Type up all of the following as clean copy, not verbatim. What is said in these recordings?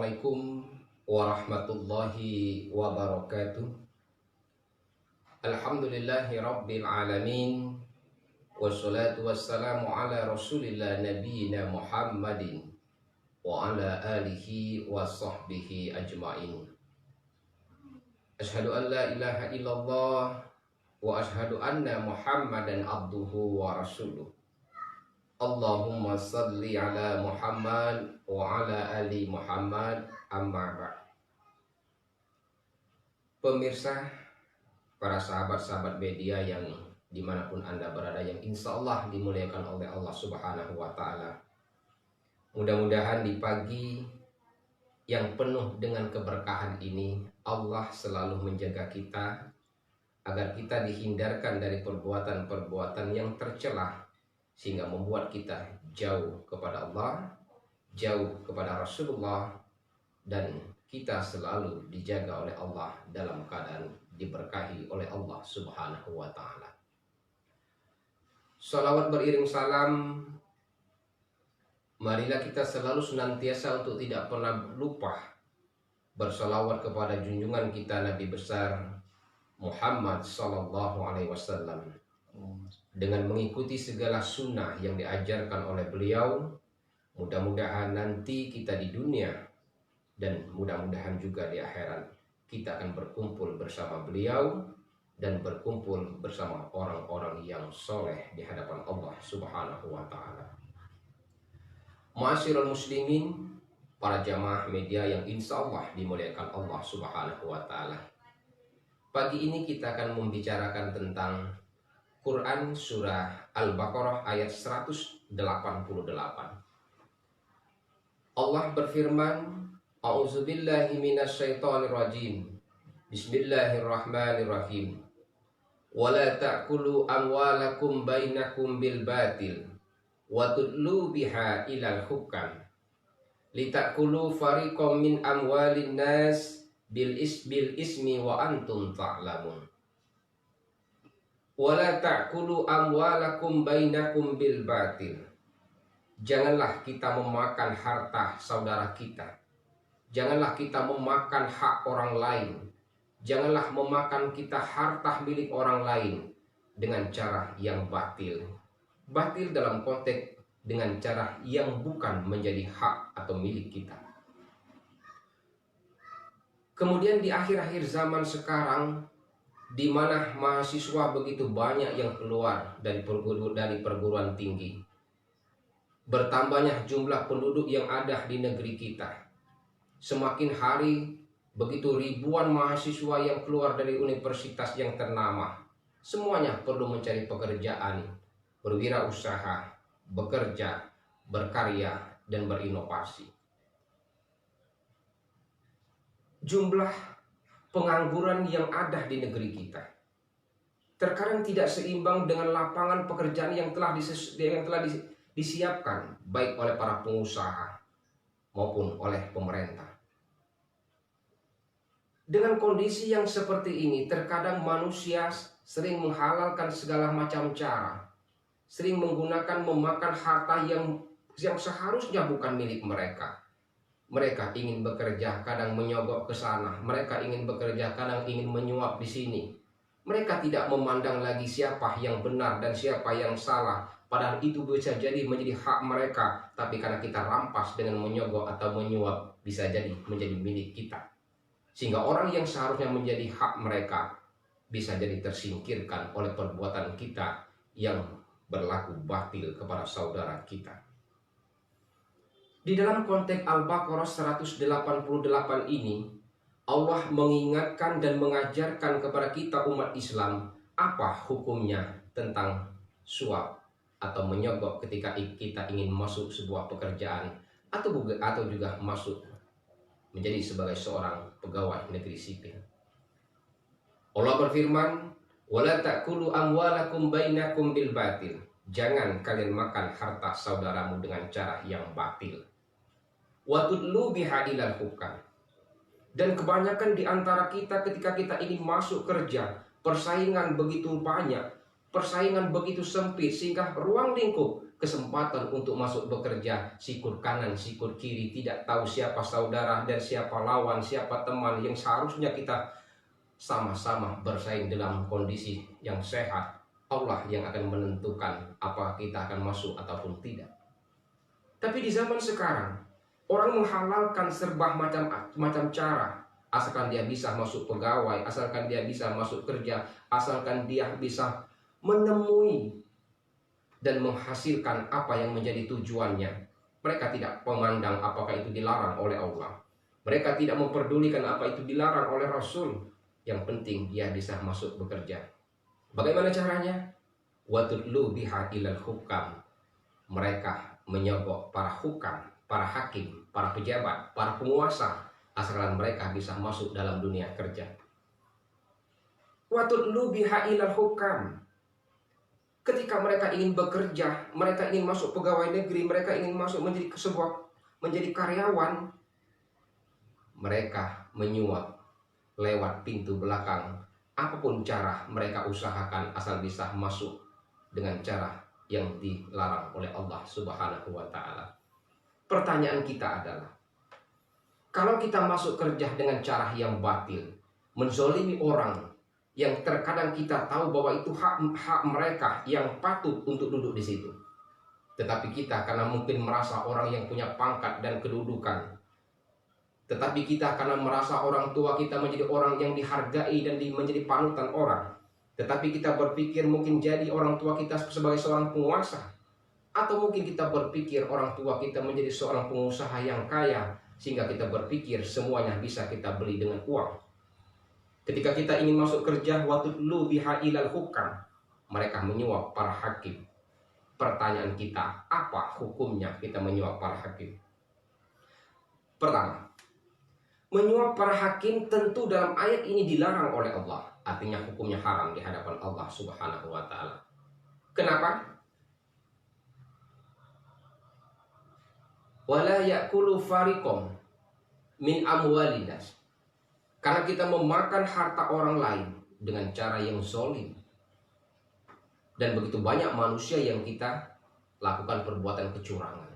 Assalamualaikum warahmatullahi wabarakatuh. Alhamdulillahi rabbil alamin. Wassalatu wassalamu ala rasulillah nabiyina Muhammadin wa ala alihi wa sahbihi ajma'in. Ashhadu an la ilaha illallah wa ashhadu anna Muhammadan abduhu wa rasuluh. Allahumma salli ala Muhammad wa ala ali Muhammad, amma ba'd. Pemirsa, para sahabat-sahabat media yang dimanapun Anda berada, yang insya Allah dimuliakan oleh Allah Subhanahu wa Ta'ala. Mudah-mudahan di pagi yang penuh dengan keberkahan ini, Allah selalu menjaga kita agar kita dihindarkan dari perbuatan-perbuatan yang tercela, sehingga membuat kita jauh kepada Allah, jauh kepada Rasulullah, dan kita selalu dijaga oleh Allah dalam keadaan diberkahi oleh Allah Subhanahu wa Ta'ala. Salawat beriring salam, marilah kita selalu senantiasa untuk tidak pernah lupa bersalawat kepada junjungan kita Nabi besar Muhammad sallallahu alaihi wasallam, dengan mengikuti segala sunnah yang diajarkan oleh beliau. Mudah-mudahan nanti kita di dunia dan mudah-mudahan juga di akhirat kita akan berkumpul bersama beliau dan berkumpul bersama orang-orang yang soleh di hadapan Allah Subhanahu wa Ta'ala. Ma'asyiral muslimin, para jamaah media yang insya Allah dimuliakan Allah Subhanahu wa Ta'ala. Pagi ini kita akan membicarakan tentang Quran surah Al-Baqarah ayat 188. Allah berfirman, A'udzubillahi minasyaitonirrajim. Bismillahirrahmanirrahim. Wala ta'kulu amwalakum bainakum bil batil wa tudlu biha ilal hukam litakulu fariqam min amwalin nas bil ismi wa antum ta'lamun. Wala ta'kulu amwalakum bainakum bil batil. Janganlah kita memakan harta saudara kita. Janganlah kita memakan hak orang lain. Janganlah memakan kita harta milik orang lain dengan cara yang batil. Batil dalam konteks dengan cara yang bukan menjadi hak atau milik kita. Kemudian di akhir-akhir zaman sekarang, di mana mahasiswa begitu banyak yang keluar dari perguruan tinggi, bertambahnya jumlah penduduk yang ada di negeri kita. Semakin hari begitu ribuan mahasiswa yang keluar dari universitas yang ternama. Semuanya perlu mencari pekerjaan, berwirausaha, bekerja, berkarya, dan berinovasi. Jumlah pengangguran yang ada di negeri kita terkadang tidak seimbang dengan lapangan pekerjaan yang telah disiapkan baik oleh para pengusaha maupun oleh pemerintah. Dengan kondisi yang seperti ini, terkadang manusia sering menghalalkan segala macam cara, sering menggunakan memakan harta yang seharusnya bukan milik mereka. Mereka ingin bekerja, kadang menyogok ke sana. Mereka ingin bekerja, kadang ingin menyuap di sini. Mereka tidak memandang lagi siapa yang benar dan siapa yang salah. Padahal itu bisa jadi menjadi hak mereka. Tapi karena kita rampas dengan menyogok atau menyuap, bisa jadi menjadi milik kita. Sehingga orang yang seharusnya menjadi hak mereka bisa jadi tersingkirkan oleh perbuatan kita yang berlaku batil kepada saudara kita. Di dalam konteks Al-Baqarah 188 ini, Allah mengingatkan dan mengajarkan kepada kita umat Islam apa hukumnya tentang suap atau menyogok ketika kita ingin masuk sebuah pekerjaan atau juga masuk menjadi sebagai seorang pegawai negeri sipil. Allah berfirman, "Wala ta'kulu amwalakum bainakum bil batil." Jangan kalian makan harta saudaramu dengan cara yang batil. Wa tudlu biha ilal hukam. Dan kebanyakan di antara kita ketika kita ingin masuk kerja, persaingan begitu banyak, persaingan begitu sempit sehingga ruang lingkup kesempatan untuk masuk bekerja, sikut kanan, sikut kiri, tidak tahu siapa saudara dan siapa lawan, siapa teman yang seharusnya kita sama-sama bersaing dalam kondisi yang sehat. Allah yang akan menentukan apa kita akan masuk ataupun tidak. Tapi di zaman sekarang, orang menghalalkan serba macam cara, asalkan dia bisa masuk pegawai, asalkan dia bisa masuk kerja, asalkan dia bisa menemui dan menghasilkan apa yang menjadi tujuannya. Mereka tidak memandang apakah itu dilarang oleh Allah. Mereka tidak memperdulikan apa itu dilarang oleh Rasul. Yang penting dia bisa masuk bekerja. Bagaimana caranya? Watudlu biha ilal hukam. Mereka menyogok para hukam, para hakim, para pejabat, para penguasa, asalkan mereka bisa masuk dalam dunia kerja. Watudlu biha ilal hukam. Ketika mereka ingin bekerja, mereka ingin masuk pegawai negeri, mereka ingin masuk menjadi karyawan, mereka menyuap lewat pintu belakang. Apapun cara mereka usahakan asal bisa masuk dengan cara yang dilarang oleh Allah Subhanahu wa ta'ala. Pertanyaan kita adalah, kalau kita masuk kerja dengan cara yang batil, menzolimi orang yang terkadang kita tahu bahwa itu hak mereka yang patut untuk duduk di situ, tetapi kita karena mungkin merasa orang yang punya pangkat dan kedudukan, tetapi kita karena merasa orang tua kita menjadi orang yang dihargai dan menjadi panutan orang, tetapi kita berpikir mungkin jadi orang tua kita sebagai seorang penguasa, atau mungkin kita berpikir orang tua kita menjadi seorang pengusaha yang kaya, sehingga kita berpikir semuanya bisa kita beli dengan uang. Ketika kita ingin masuk kerja, watudlu biha ilal hukam, mereka menyuap para hakim. Pertanyaan kita, apa hukumnya kita menyuap para hakim? Pertama, menyuap para hakim tentu dalam ayat ini dilarang oleh Allah. Artinya hukumnya haram di hadapan Allah Subhanahu wa ta'ala. Kenapa? Wala ya'kulu fariqom min amwalinas. Karena kita memakan harta orang lain dengan cara yang zalim. Dan begitu banyak manusia yang kita lakukan perbuatan kecurangan.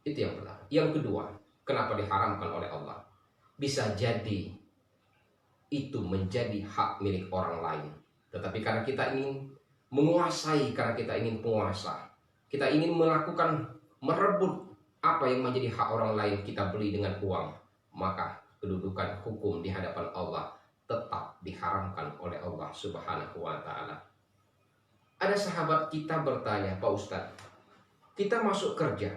Itu yang pertama. Yang kedua, kenapa diharamkan oleh Allah? Bisa jadi itu menjadi hak milik orang lain. Tetapi karena kita ingin menguasai, karena kita ingin penguasa, kita ingin merebut apa yang menjadi hak orang lain, kita beli dengan uang, maka kedudukan hukum di hadapan Allah tetap diharamkan oleh Allah Subhanahu wa ta'ala. Ada sahabat kita bertanya, Pak Ustadz, kita masuk kerja,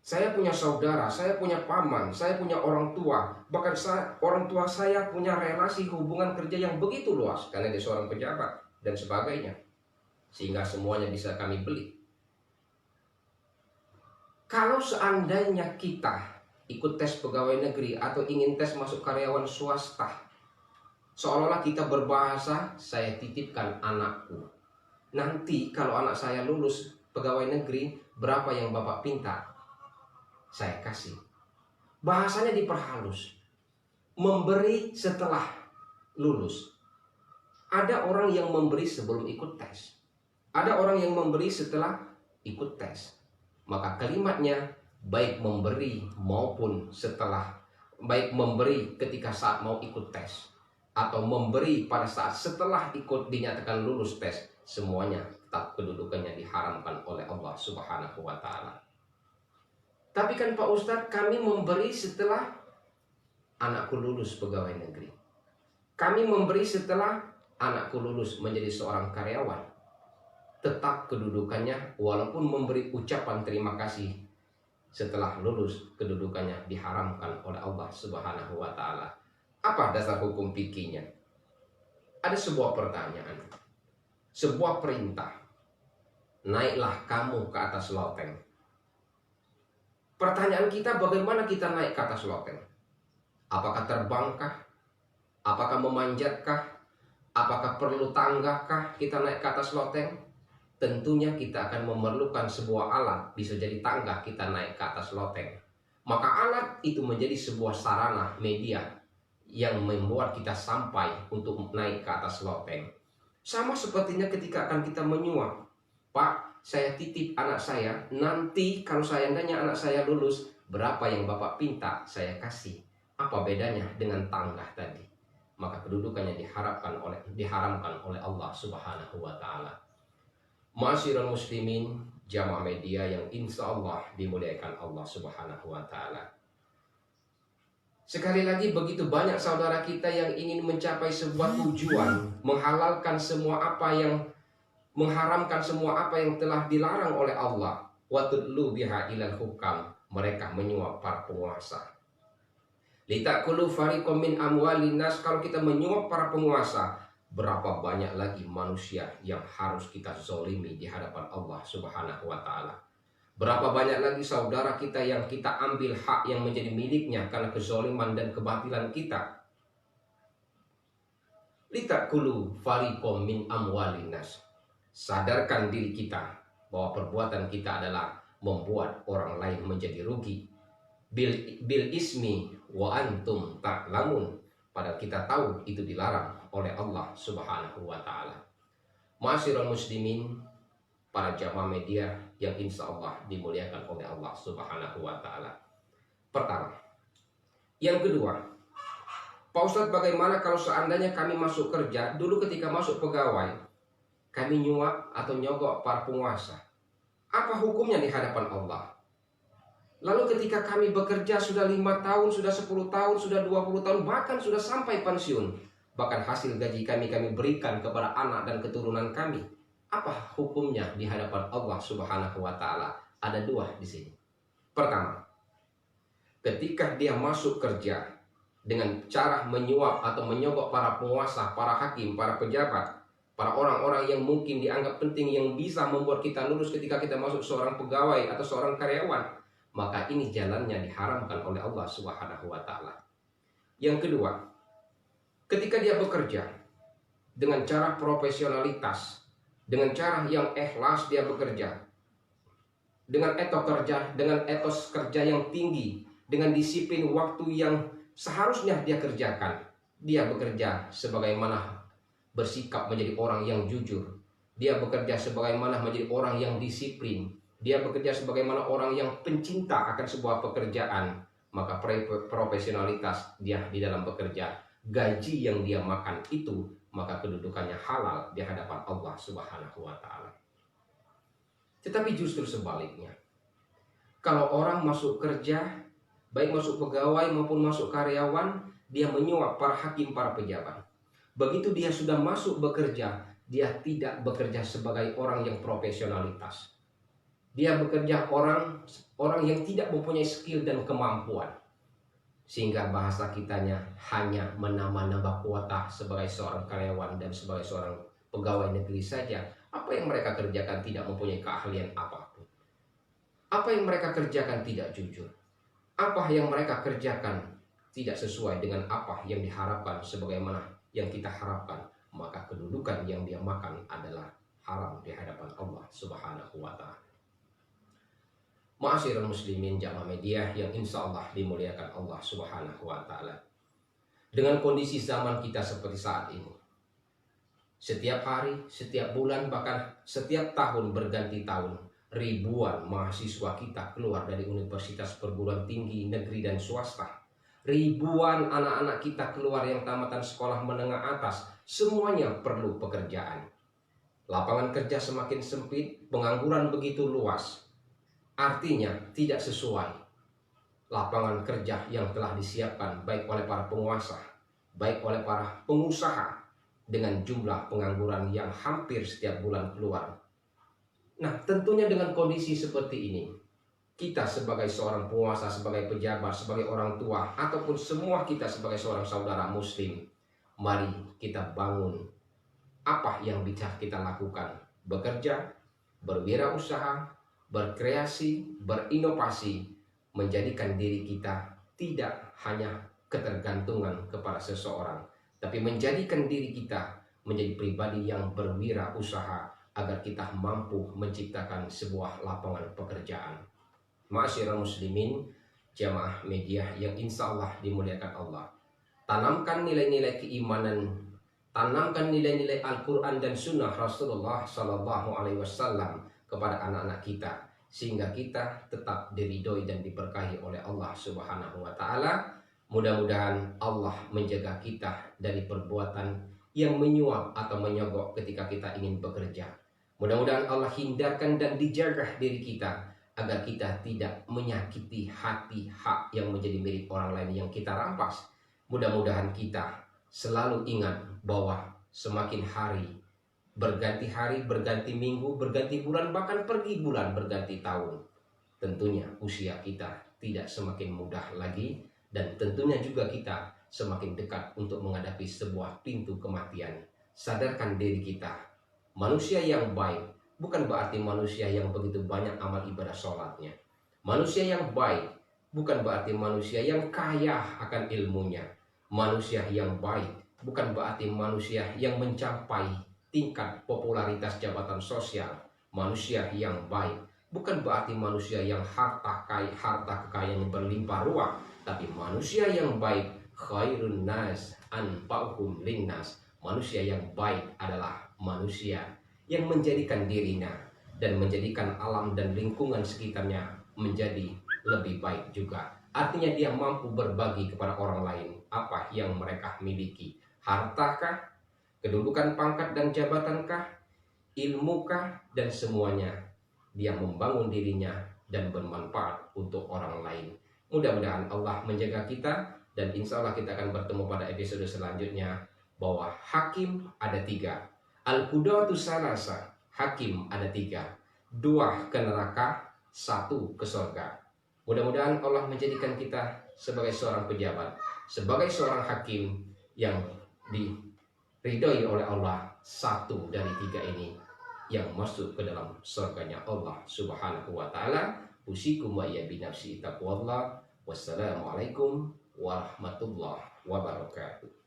saya punya saudara, saya punya paman, saya punya orang tua, bahkan orang tua saya punya relasi hubungan kerja yang begitu luas karena dia seorang pejabat dan sebagainya, sehingga semuanya bisa kami beli. Kalau seandainya kita ikut tes pegawai negeri atau ingin tes masuk karyawan swasta, seolah-olah kita berbahasa, saya titipkan anakku, nanti kalau anak saya lulus pegawai negeri, berapa yang Bapak pinta, saya kasih. Bahasanya diperhalus. Memberi setelah lulus. Ada orang yang memberi sebelum ikut tes. Ada orang yang memberi setelah ikut tes. Maka kalimatnya baik memberi maupun setelah, baik memberi ketika saat mau ikut tes, atau memberi pada saat setelah ikut dinyatakan lulus tes, semuanya tetap kedudukannya diharamkan oleh Allah Subhanahu wa ta'ala. Tapi kan Pak Ustadz, kami memberi setelah anakku lulus pegawai negeri. Kami memberi setelah anakku lulus menjadi seorang karyawan. Tetap kedudukannya, walaupun memberi ucapan terima kasih setelah lulus, kedudukannya diharamkan oleh Allah Subhanahu wa ta'ala. Apa dasar hukum fikihnya? Ada sebuah pertanyaan, sebuah perintah. Naiklah kamu ke atas loteng. Pertanyaan kita, bagaimana kita naik ke atas loteng? Apakah terbangkah? Apakah memanjatkah? Apakah perlu tanggakah kita naik ke atas loteng? Tentunya kita akan memerlukan sebuah alat, bisa jadi tangga kita naik ke atas loteng. Maka alat itu menjadi sebuah sarana media yang membuat kita sampai untuk naik ke atas loteng. Sama sepertinya ketika akan kita menyuap. Pak, saya titip anak saya, nanti kalau seandainya anak saya lulus, berapa yang Bapak pinta saya kasih. Apa bedanya dengan tangga tadi? Maka kedudukannya diharamkan oleh Allah Subhanahu wa taala. Ma'asyiral muslimin, jamaah media yang insya Allah dimuliakan Allah Subhanahu wa taala. Sekali lagi, begitu banyak saudara kita yang ingin mencapai sebuah tujuan, menghalalkan semua apa yang mengharamkan semua apa yang telah dilarang oleh Allah. Wa tudlu biha ilal hukam, mereka menyuap para penguasa. Litakulu fariqam min amwalin nas, kalau kita menyuap para penguasa, berapa banyak lagi manusia yang harus kita zolimi di hadapan Allah Subhanahu wa taala. Berapa banyak lagi saudara kita yang kita ambil hak yang menjadi miliknya karena kezoliman dan kebatilan kita. Litakulu fariqam min amwalin nas, sadarkan diri kita bahwa perbuatan kita adalah membuat orang lain menjadi rugi. Bil ismi wa antum ta'lamun, padahal kita tahu itu dilarang oleh Allah Subhanahu wa taala. Ma'asyiral muslimin, para jamaah media yang insya Allah dimuliakan oleh Allah Subhanahu wa taala. Pertama. Yang kedua, Pak Ustadz, bagaimana kalau seandainya kami masuk kerja, dulu ketika masuk pegawai, kami nyuap atau nyogok para penguasa? Apa hukumnya di hadapan Allah? Lalu ketika kami bekerja sudah 5 tahun, sudah 10 tahun, sudah 20 tahun, bahkan sudah sampai pensiun, bahkan hasil gaji kami berikan kepada anak dan keturunan kami, apa hukumnya di hadapan Allah Subhanahu wa taala? Ada 2 di sini. Pertama, ketika dia masuk kerja dengan cara menyuap atau menyogok para penguasa, para hakim, para pejabat, para orang-orang yang mungkin dianggap penting, yang bisa membuat kita lulus ketika kita masuk seorang pegawai atau seorang karyawan, maka ini jalannya diharamkan oleh Allah Subhanahu wa taala. Yang kedua, ketika dia bekerja dengan cara profesionalitas, dengan cara yang ikhlas dia bekerja, dengan etos kerja yang tinggi, dengan disiplin waktu yang seharusnya dia kerjakan, dia bekerja sebagaimana bersikap menjadi orang yang jujur, dia bekerja sebagaimana menjadi orang yang disiplin, dia bekerja sebagaimana orang yang pencinta akan sebuah pekerjaan, maka profesionalitas dia di dalam bekerja, gaji yang dia makan itu, maka kedudukannya halal di hadapan Allah Subhanahu wa taala. Tetapi justru sebaliknya, kalau orang masuk kerja, baik masuk pegawai maupun masuk karyawan, dia menyuap para hakim, para pejabat. Begitu dia sudah masuk bekerja, dia tidak bekerja sebagai orang yang profesionalitas. Dia bekerja orang yang tidak mempunyai skill dan kemampuan. Sehingga bahasa kitanya hanya menambah kuota sebagai seorang karyawan dan sebagai seorang pegawai negeri saja. Apa yang mereka kerjakan tidak mempunyai keahlian apapun. Apa yang mereka kerjakan tidak jujur. Apa yang mereka kerjakan tidak sesuai dengan apa yang diharapkan sebagaimana yang kita harapkan. Maka kedudukan yang dia makan adalah haram di hadapan Allah Subhanahu wa ta'ala. Ma'asyiral muslimin, jamaah media yang insya Allah dimuliakan Allah Subhanahu wa ta'ala. Dengan kondisi zaman kita seperti saat ini, setiap hari, setiap bulan, bahkan setiap tahun berganti tahun, ribuan mahasiswa kita keluar dari universitas perguruan tinggi negeri dan swasta. Ribuan anak-anak kita keluar yang tamatan sekolah menengah atas, semuanya perlu pekerjaan. Lapangan kerja semakin sempit, pengangguran begitu luas. Artinya tidak sesuai lapangan kerja yang telah disiapkan baik oleh para penguasa, baik oleh para pengusaha, dengan jumlah pengangguran yang hampir setiap bulan keluar. Nah, tentunya dengan kondisi seperti ini, kita sebagai seorang penguasa, sebagai pejabat, sebagai orang tua, ataupun semua kita sebagai seorang saudara muslim, mari kita bangun apa yang bisa kita lakukan. Bekerja, berwirausaha, berkreasi, berinovasi, menjadikan diri kita tidak hanya ketergantungan kepada seseorang, tapi menjadikan diri kita menjadi pribadi yang berwirausaha agar kita mampu menciptakan sebuah lapangan pekerjaan. Ma'asyiral muslimin, jamaah media yang insya Allah dimuliakan Allah. Tanamkan nilai-nilai keimanan, tanamkan nilai-nilai Al-Quran dan Sunnah Rasulullah Sallallahu Alaihi Wasallam kepada anak-anak kita, sehingga kita tetap diridhoi dan diberkahi oleh Allah Subhanahu wa Ta'ala. Mudah-mudahan Allah menjaga kita dari perbuatan yang menyuap atau menyogok ketika kita ingin bekerja. Mudah-mudahan Allah hindarkan dan dijaga diri kita agar kita tidak menyakiti hak yang menjadi milik orang lain yang kita rampas. Mudah-mudahan kita selalu ingat bahwa semakin hari, berganti minggu, berganti bulan, bahkan pergi bulan, berganti tahun, tentunya usia kita tidak semakin mudah lagi, dan tentunya juga kita semakin dekat untuk menghadapi sebuah pintu kematian. Sadarkan diri kita, manusia yang baik bukan berarti manusia yang begitu banyak amal ibadah sholatnya. Manusia yang baik bukan berarti manusia yang kaya akan ilmunya. Manusia yang baik bukan berarti manusia yang mencapai tingkat popularitas jabatan sosial. Manusia yang baik bukan berarti manusia yang harta kekayaan berlimpah ruah, tapi manusia yang baik khairun nas anfa'uhum linnas. Manusia yang baik adalah manusia yang menjadikan dirinya dan menjadikan alam dan lingkungan sekitarnya menjadi lebih baik juga. Artinya dia mampu berbagi kepada orang lain apa yang mereka miliki. Hartakah, kedudukan, pangkat dan jabatankah, ilmukah, dan semuanya. Dia membangun dirinya dan bermanfaat untuk orang lain. Mudah-mudahan Allah menjaga kita, dan insya Allah kita akan bertemu pada episode selanjutnya, bahwa hakim ada 3. Al-Qudatu salasa, hakim ada 3. 2 ke neraka, 1 ke surga. Mudah-mudahan Allah menjadikan kita sebagai seorang pejabat, sebagai seorang hakim yang diridhoi oleh Allah, 1 dari 3 ini yang masuk ke dalam surganya Allah Subhanahu wa Ta'ala. Usikum wa ya binafsi taqwallah. Wassalamualaikum warahmatullahi wabarakatuh.